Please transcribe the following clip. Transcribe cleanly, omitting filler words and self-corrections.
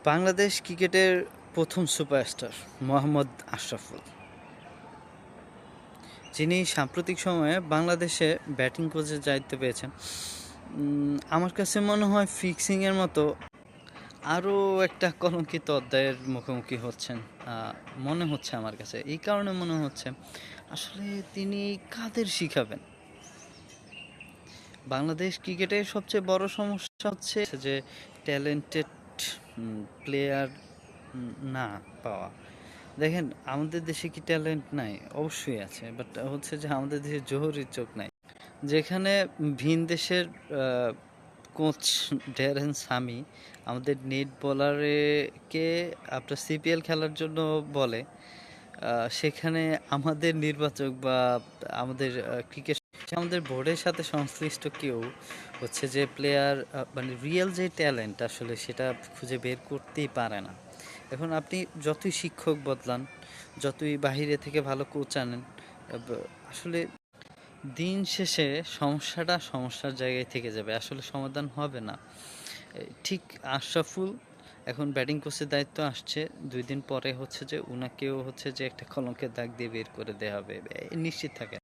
বাংলাদেশ ক্রিকেটের প্রথম সুপারস্টার মোহাম্মদ আশরাফুল, যিনি সাম্প্রতিক সময়ে বাংলাদেশে ব্যাটিং কোচের দায়িত্ব পেয়েছেন। আমার কাছে মনে হয় ফিক্সিংয়ের মতো আরও একটা কলঙ্কিত অধ্যায়ের মুখোমুখি হচ্ছেন মনে হচ্ছে আমার কাছে। এই কারণে মনে হচ্ছে আসলে তিনি কাদের শিখাবেন। বাংলাদেশ ক্রিকেটের সবচেয়ে বড় সমস্যা হচ্ছে যে ট্যালেন্টেড প্লেয়ার না পাওয়া। দেখেন, আমাদের দেশে কি ট্যালেন্ট নাই? অবশ্যই আছে, বাট হচ্ছে যে আমাদের দেশে জহুরির চোখ নাই। যেখানে ভিন দেশের কোচ ড্যারেন সামি আমাদের নেট কে আপনার সিপিএল খেলার জন্য বলে, সেখানে আমাদের নির্বাচক বা আমাদের ক্রিকেট আমাদের বোর্ডের সাথে সংশ্লিষ্ট কেউ হচ্ছে যে প্লেয়ার মানে রিয়েল যে ট্যালেন্ট আসলে সেটা খুঁজে বের করতেই পারে না। এখন আপনি যতই শিক্ষক বদলান, যতই বাহিরে থেকে ভালো কোচ আনেন, আসলে দিন শেষে সমস্যার জায়গায় থেকে যাবে, আসলে সমাধান হবে না। ঠিক আশরাফুল এখন ব্যাটিং কোচের দায়িত্ব আসছে, 2 দিন পরে হচ্ছে যে উনাকেও হচ্ছে যে একটা কলঙ্কের দাগ দিয়ে বের করে দেওয়া হবে, নিশ্চিত থাকে।